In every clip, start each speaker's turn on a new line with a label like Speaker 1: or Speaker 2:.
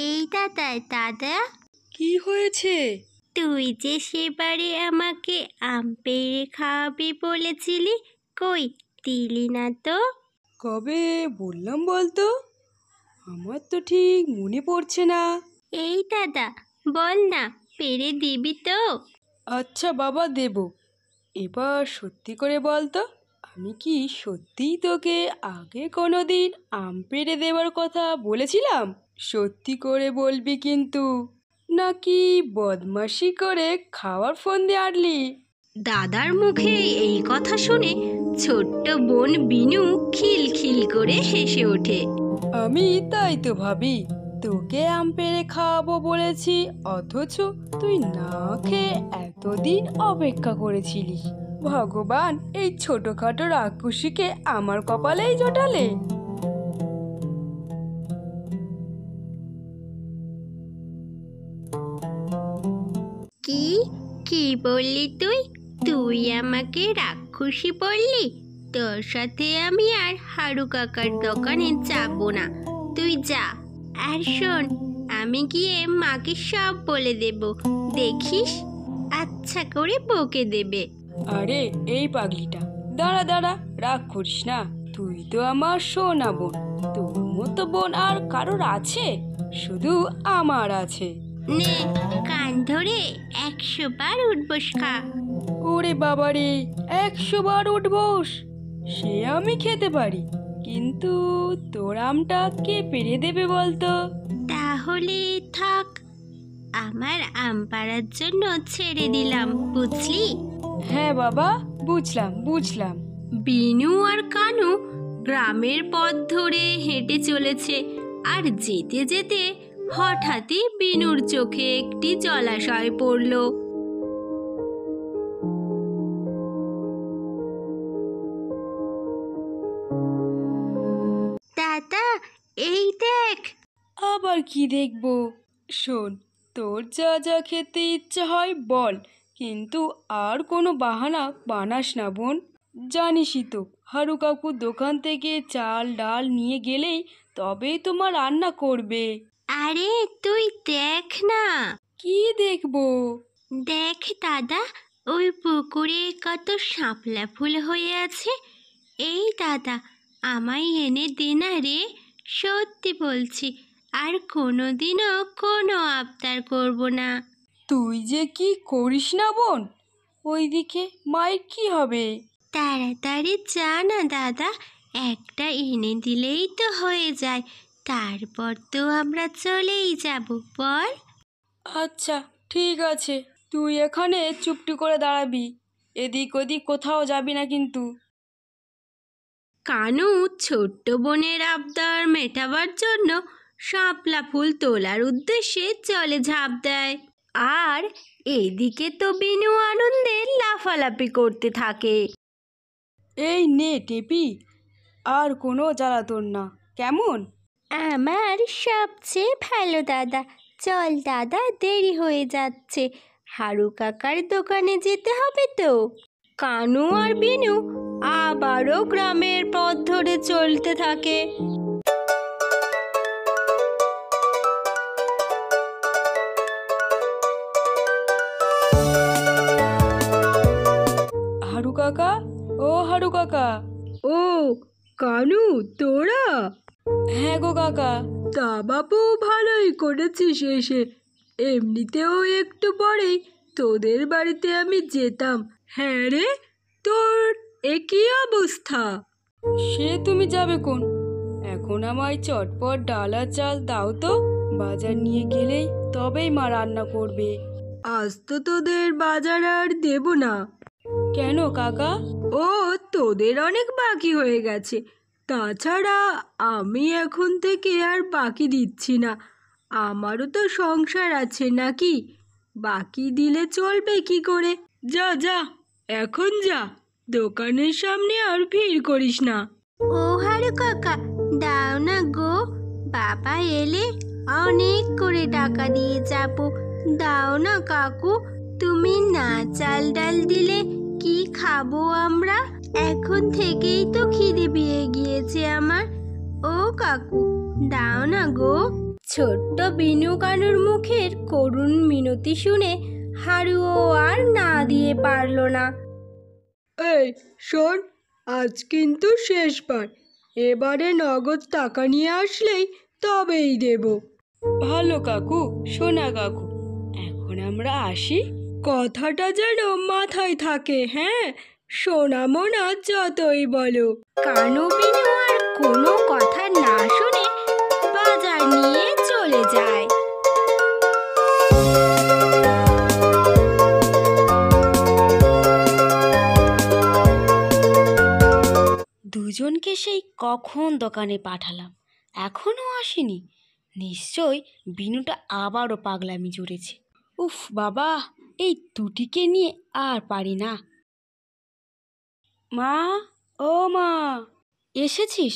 Speaker 1: এই দাদা দাদা,
Speaker 2: কি হয়েছে?
Speaker 1: তুই যে সেবারে আমাকে আম পেড়ে খাওয়াবি বলেছিলি, কই দিলি না তো?
Speaker 2: কবে বললাম বলতো? আমার তো ঠিক মনে পড়ছে না।
Speaker 1: এই দাদা, বল না, পেড়ে দিবি তো?
Speaker 2: আচ্ছা বাবা, দেব। এবার সত্যি করে বল তো, আমি কি সত্যিই তোকে আগে কোনো দিন আম পেড়ে দেওয়ার কথা বলেছিলাম? সত্যি করে বলবি কিন্তু, নাকি বদমাশি করে খাওয়ার ফোন দিয়ে আটলি?
Speaker 1: দাদার মুখে এই কথা শুনে ছোট্ট বোন বিনু খিলখিল করে হেসে ওঠে।
Speaker 2: আমি তাই তো ভাবি, তোকে আম পেড়ে খাওয়াবো বলেছি, অথচ তুই না খেয়ে এতদিন অপেক্ষা করেছিলিস। ভগবান এই ছোটখাটো রাক্ষসীকে আমার কপালেই জোটালে।
Speaker 1: কি কি বললি তুই? তুই আমাকে রাক্ষসী বললি? তোর সাথে আমি আর হারু কাকার দোকানে যাব না, তুই যা। আর শোন, আমি গিয়ে মাকে সব বলে দেব, দেখিস আচ্ছা করে বকে দেবে।
Speaker 2: আরে এই পাগলিটা, দাঁড়া দাঁড়া, রাগ করিস না। তুই তো আমার সোনা বোন, তোর মতো বোন আর কারোর আছে? শুধু আমার আছে।
Speaker 1: নে, কান ধরে 100 বার উঠবোস খা।
Speaker 2: ওরে বাবারে, 100 বার উঠবোস? সে আমি খেতে পারি, কিন্তু তোর আমটা কে পেড়ে দেবে বলতো?
Speaker 1: তাহলে থাক, আমার আম পাড়ার জন্য ছেড়ে দিলাম, বুঝলি?
Speaker 2: হ্যাঁ বাবা, বুঝলাম বুঝলাম।
Speaker 1: বিনু আর কানু গ্রামের পথ ধরে হেঁটে চলেছে, আর যেতে যেতে হঠাৎই বিনুর চোখে একটি জলাশয় পড়ল। দাদা, এই দেখ।
Speaker 2: আবার কি দেখবো? শোন, তোর যা যা খেতে ইচ্ছে হয় বল, কিন্তু আর কোনো বাহানা বানাস না বোন। জানিসই তো, হারু কাকুর দোকান থেকে চাল ডাল নিয়ে গেলেই তবেই তোমার রান্না করবে।
Speaker 1: আরে তুই দেখ না।
Speaker 2: কি দেখবো?
Speaker 1: দেখ দাদা, ওই পুকুরে কত শাপলা ফুল হয়ে আছে। এই দাদা, আমায় এনে দে না রে, সত্যি বলছি, আর কোনোদিনও কোনো আবদার করব না।
Speaker 2: তুই যে কি করিস না বোন, ওইদিকে মায়ের কি হবে?
Speaker 1: তাড়াতাড়ি যা না দাদা, একটা এনে দিলেই তো হয়ে যায়, তারপর তো আমরা চলেই যাব, বল।
Speaker 2: আচ্ছা ঠিক আছে, তুই এখানে চুপটি করে দাঁড়াবি, এদিক ওদিক কোথাও যাবি না কিন্তু।
Speaker 1: কানু ছোট্ট বোনের আবদার মেটাবার জন্য শাপলা ফুল তোলার উদ্দেশ্যে জলে ঝাঁপ দেয়, আর এদিকে তো বিনু আনন্দে লাফালাফি করতে থাকে।
Speaker 2: এই নে টেপি, আর কোনো জ্বালাতন না, কেমন?
Speaker 1: আমার সবচেয়ে ভালো দাদা। চল দাদা, দেরি হয়ে যাচ্ছে, হারু কাকার দোকানে যেতে হবে তো। কানু আর বিনু আবারও গ্রামের পথ ধরে চলতে থাকে।
Speaker 2: হারু কাকা, ও হারু কাকা।
Speaker 3: ও কানু, তোরা?
Speaker 2: হ্যাঁ গো কাকা।
Speaker 3: তা বাপু, ভালোই করেছিস এসে। এমনিতেও একটু পরেই তোদের বাড়িতে আমি যেতাম। হ্যাঁ রে, তোর একই অবস্থা।
Speaker 2: সে তুমি যাবে কোন, এখন আমায় চটপট ডাল আর চাল দাও তো, বাজার নিয়ে গেলেই তবেই মা রান্না করবে।
Speaker 3: আজ তো তোদের বাজার আর দেব না।
Speaker 2: কেন কাকা?
Speaker 3: ও, তোদের অনেক বাকি হয়ে গেছে। তাছাড়া আমি এখন থেকে আর বাকি দিচ্ছি না। আমারও তো সংসার আছে নাকি, বাকি দিলে চলবে কি করে? যা যা, এখন যা, দোকানের সামনে আর ভিড় করিস না।
Speaker 1: ও হারু কাকা, দাও না গো, বাবা এলে অনেক করে টাকা দিয়ে যাব। দাও না কাকু, তুমি না চাল ডাল দিলে কি খাবো আমরা? এখন থেকেই তো খিদে পেয়ে গিয়েছে আমার। ও কাকু, দাও না গো। ছোট্ট বিনু কানুর মুখের করুণ মিনতি শুনে হারুও আর না দিয়ে পারল না।
Speaker 3: এই শোন, আজ কিন্তু শেষবার। এবারে নগদ টাকা নিয়ে আসলেই তবেই দেব।
Speaker 2: ভালো কাকু, সোনা কাকু, এখন আমরা আসি।
Speaker 3: কথাটা যেন মাথায় থাকে, হ্যাঁ? সোনা মোনা যতই বলো।
Speaker 1: কানু বিনু আর কোনো কথা না শুনে বাজার নিয়ে চলে যায়।
Speaker 2: দুজনকে সেই কখন দোকানে পাঠালাম, এখনো আসেনি। নিশ্চয় বিনুটা আবারও পাগলামি জুড়েছে। উফ বাবা, এই দুটিকে নিয়ে আর পারি না। মা, ও মা, এসেছিস?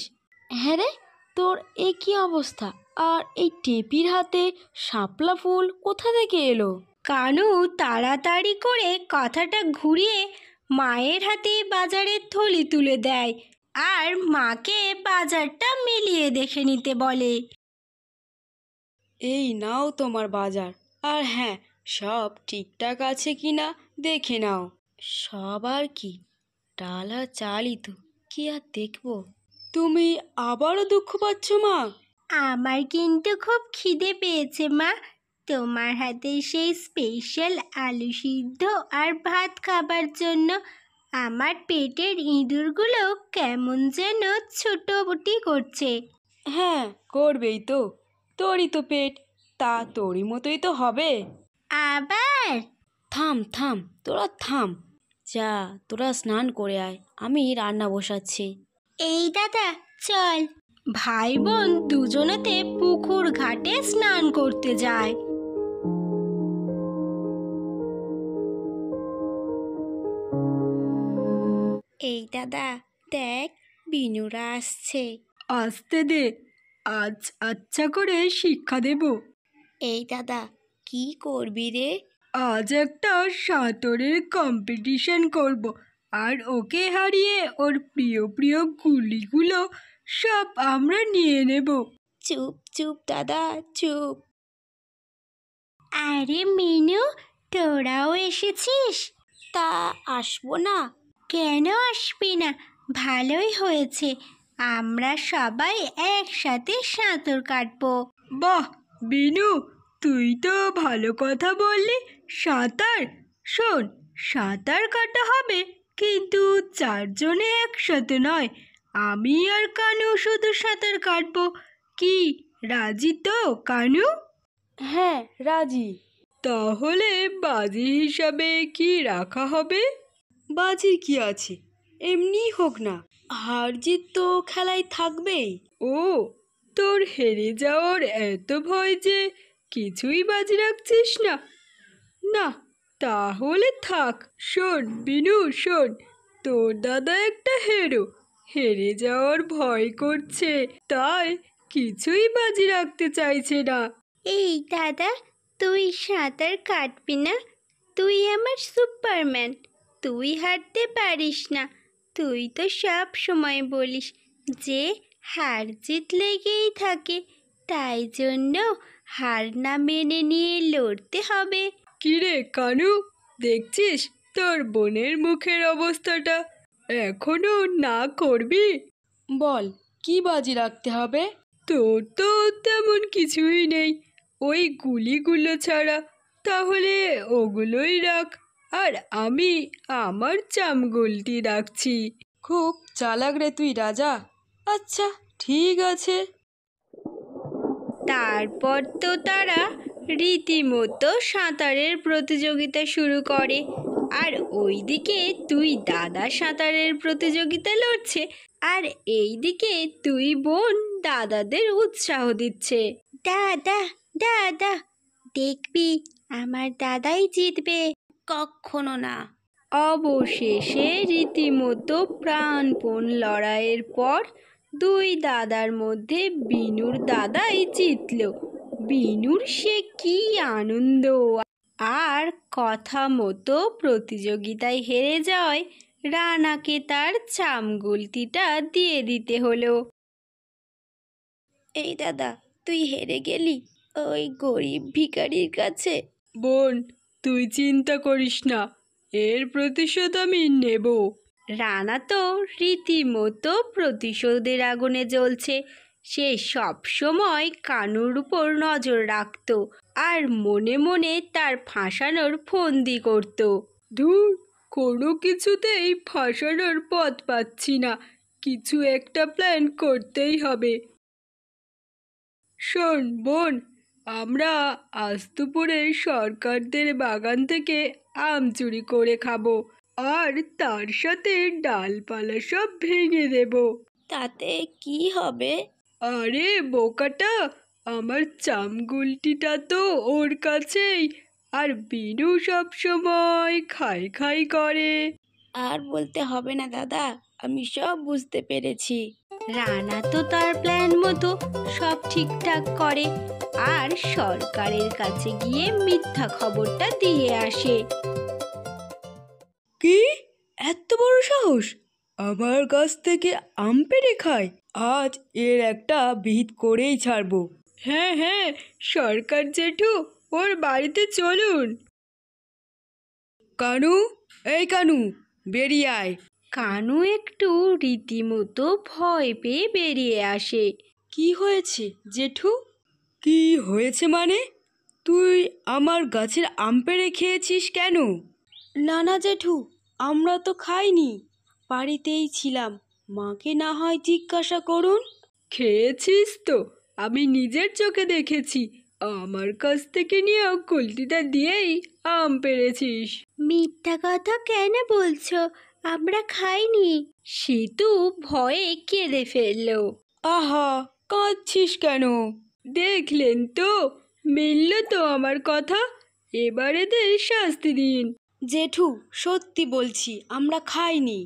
Speaker 2: হ্যাঁ রে, তোর এই কি অবস্থা? আর এই টেপির হাতে শাপলা ফুল কোথা থেকে এলো?
Speaker 1: কানু তাড়াতাড়ি করে কথাটা ঘুরিয়ে মায়ের হাতে বাজারের থলি তুলে দেয় আর মাকে বাজারটা মিলিয়ে দেখে নিতে বলে।
Speaker 2: এই নাও তোমার বাজার। আর হ্যাঁ, সব ঠিকঠাক আছে কিনা দেখে নাও। সব আর কি, ডাল আর চালই তো, কি আর দেখবো। তুমি আবারও দুঃখ পাচ্ছ মা?
Speaker 1: আমার কিন্তু খুব খিদে পেয়েছে মা। তোমার হাতে সেই স্পেশাল আলু সিদ্ধ আর ভাত খাবার জন্য আমার পেটের ইঁদুরগুলো কেমন যেন ছোটাছুটি করছে।
Speaker 2: হ্যাঁ, করবেই তো, তোরই তো পেট, তা তোরই মতোই তো হবে।
Speaker 1: আবার
Speaker 2: থাম থাম, তোরা থাম। যা, তোরা স্নান করে আয়, আমি রান্না বসাচ্ছি।
Speaker 1: এই দাদা চল। ভাই বোন দুজনেতে পুকুর ঘাটে স্নান করতে যায়। এই দাদা দেখ, বিনুরা আসছে।
Speaker 3: আসতে দে, আজ আচ্ছা করে শিক্ষা দেব।
Speaker 1: এই দাদা, কি করবি রে?
Speaker 3: আজ একটা সাঁতারের কম্পিটিশন করব, আর ওকে হারিয়ে ওর প্রিয় প্রিয় গুলিগুলো সব আমরা নিয়ে নেব।
Speaker 1: চুপ চুপ দাদা, চুপ। আরে মিনু, তোরাও এসেছিস? তা আসবো না? কেন আসবি না? ভালোই হয়েছে, আমরা সবাই একসাথে সাঁতার কাটবো।
Speaker 3: বাহ বিনু, তুই তো ভালো কথা বললি। সাঁতার? শোন, সাঁতার কাটা হবে, কিন্তু চারজনে একসাথে নয়। আমি আর কানু শুধু সাঁতার কাটবো। কি, রাজি তো কানু?
Speaker 2: হ্যাঁ, রাজি।
Speaker 3: তাহলে বাজি হিসাবে কি রাখা হবে?
Speaker 2: বাজির কি আছে, এমনি হোক না, হার জিত তো খেলায় থাকবেই।
Speaker 3: ও, তোর হেরে যাওয়ার এত ভয় যে কিছুই বাজি রাখছিস না? না, তাহলে থাক। শোন বিনু, শোন, তোর দাদা একটা হেরে যাওয়ার ভয় করছে, তাই কিছুই বাজি রাখতে চাইছে না।
Speaker 1: এই দাদা, তুই সাঁতার কাটবি না? তুই আমার সুপারম্যান, তুই হারতে পারিস না। তুই তো সব সময় বলিস যে হার জিত লেগেই থাকে, তাই জন্য হার না মেনে নিয়ে লড়তে হবে।
Speaker 3: কিরে কানু, দেখছিস তোর বোনের মুখের অবস্থাটা? এখনো না করবি?
Speaker 2: বল, কি বাজি রাখতে হবে?
Speaker 3: তোর তো তেমন কিছুই নেই ওই গুলিগুলো ছাড়া, তাহলে ওগুলোই রাখ। আর আমি আমার চামগুলটি রাখছি।
Speaker 2: খুব চালাক রে তুই রাজা। আচ্ছা, ঠিক আছে।
Speaker 1: তারপর তো তারা রীতিমতো সাঁতারের প্রতিযোগিতা শুরু করে। আর ওইদিকে তুই দাদা সাঁতারের প্রতিযোগিতা লড়ছে, আর এইদিকে তুই বোন দাদাদের উৎসাহ দিচ্ছে। দাদা দাদা, দেখবি আমার দাদাই জিতবে। কখনো না। অবশেষে রীতিমতো প্রাণপণ লড়াইয়ের পর দুই দাদার মধ্যে বিনুর দাদাই জিতল। বিনুর সে কি আনন্দ! আর কথা মতো প্রতিযোগিতায় হেরে যাওয়ায় রানাকে তার চামগুলতিটা দিয়ে দিতে হলো। এই দাদা, তুই হেরে গেলি ওই গরিব ভিখারির কাছে।
Speaker 2: বোন, তুই চিন্তা করিস না, এর প্রতিশোধ আমি নেব।
Speaker 1: রানা তো রীতিমতো প্রতিশোধের আগুনে জ্বলছে। সে সব সময় কানুর উপর নজর রাখত আর মনে মনে তার ফাঁসানোর ফন্দি করত।
Speaker 2: ধুর, কোনো কিছুতেই ফাঁসানোর পথ পাচ্ছি না, কিছু একটা প্ল্যান করতেই হবে। শোন বোন, আমরা আজ দুপুরে সরকারদের বাগান থেকে আম চুরি করে খাবো, আর তার সাথে ডালপালা সব ভেঙে দেব।
Speaker 1: তাতে কি হবে?
Speaker 2: আরে বোকাটা, আমার চামগুলটিটা তো ওর কাছেই, আর বিনু সব সময় খাই খাই করে।
Speaker 1: আর বলতে হবে না দাদা, আমি সব বুঝতে পেরেছি। রানা তো তার প্ল্যান মতো সব ঠিকঠাক করে আর সরকারের কাছে গিয়ে মিথ্যা খবরটা দিয়ে আসে।
Speaker 2: কি, এত বড় সাহস! আমার গাছ থেকে আম পেড়ে খায়! আজ এর একটা বিহিত করেই ছাড়বো। হ্যাঁ হ্যাঁ, সরকার জেঠু, ওর বাড়িতে চলুন। কানু, এই কানু, বেরিয়ে আয়।
Speaker 1: কানু একটু রীতিমতো ভয় পেয়ে বেরিয়ে আসে।
Speaker 2: কি হয়েছে জেঠু? কি হয়েছে মানে? তুই আমার গাছের আম পেড়ে খেয়েছিস কেন?
Speaker 1: না না জেঠু, আমরা তো খাইনি, বাড়িতেই ছিলাম। মাকে না হয় জিজ্ঞাসা করুন।
Speaker 2: খেয়েছিস তো, আমি নিজের চোখে দেখেছি। আমার কাছ থেকে নিয়ে কলটিটা দিয়েই আম পেড়েছিস।
Speaker 1: মিথ্যা কথা কেন বলছো? আমরা খাইনি। সীতু ভয়ে কেঁদে ফেলল।
Speaker 2: আহা, কাঁদছিস কেন? দেখলেন তো, মিলল তো আমার কথা। এবার এদের শাস্তি দিন।
Speaker 1: জেঠু, সত্যি বলছি, আমরা খাইনি।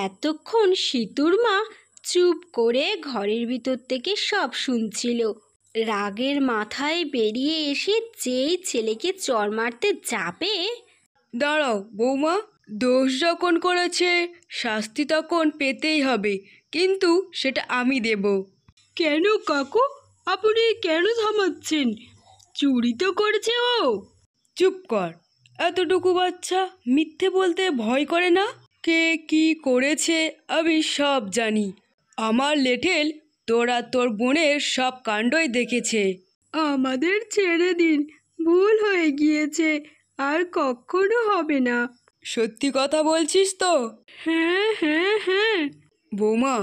Speaker 1: এতক্ষণ সীতুর মা চুপ করে ঘরের ভিতর থেকে সব শুনছিল। রাগের মাথায় বেরিয়ে এসে যেই ছেলেকে চড় মারতে যাবে।
Speaker 2: দাঁড়াও বৌমা, দোষ যখন করেছে শাস্তি তখন পেতেই হবে, কিন্তু সেটা আমি দেব। কেন কাকু, আপনি কেন থামাচ্ছেন? চুরি তো করেছে ও। চুপ কর, এতটুকু বাচ্চা মিথ্যে বলতে ভয় করে না? কে কি করেছে আমি সব জানি। আমার লেঠেল তোরা তোর বোনের সব কাণ্ডই দেখেছে। আমাদের ছেড়ে দিন, ভুল হয়ে গিয়েছে, আর কখনো হবে না। সত্যি কথা বলছিস তো? হ্যাঁ হ্যাঁ হ্যাঁ। বৌমা,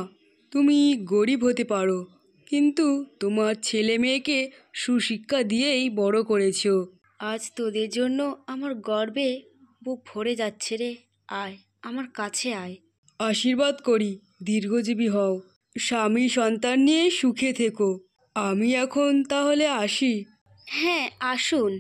Speaker 2: তুমি গরিব হতে পারো, কিন্তু তোমার ছেলে মেয়েকে সুশিক্ষা দিয়েই বড় করেছো।
Speaker 1: আজ তোদের জন্য আমার গর্বে বুক ভরে যাচ্ছে রে। আয়, আমার কাছে আয়।
Speaker 2: আশীর্বাদ করি, দীর্ঘজীবী হও, স্বামী সন্তান নিয়ে সুখে থেকো। আমি এখন তাহলে আসি।
Speaker 1: হ্যাঁ, আসুন।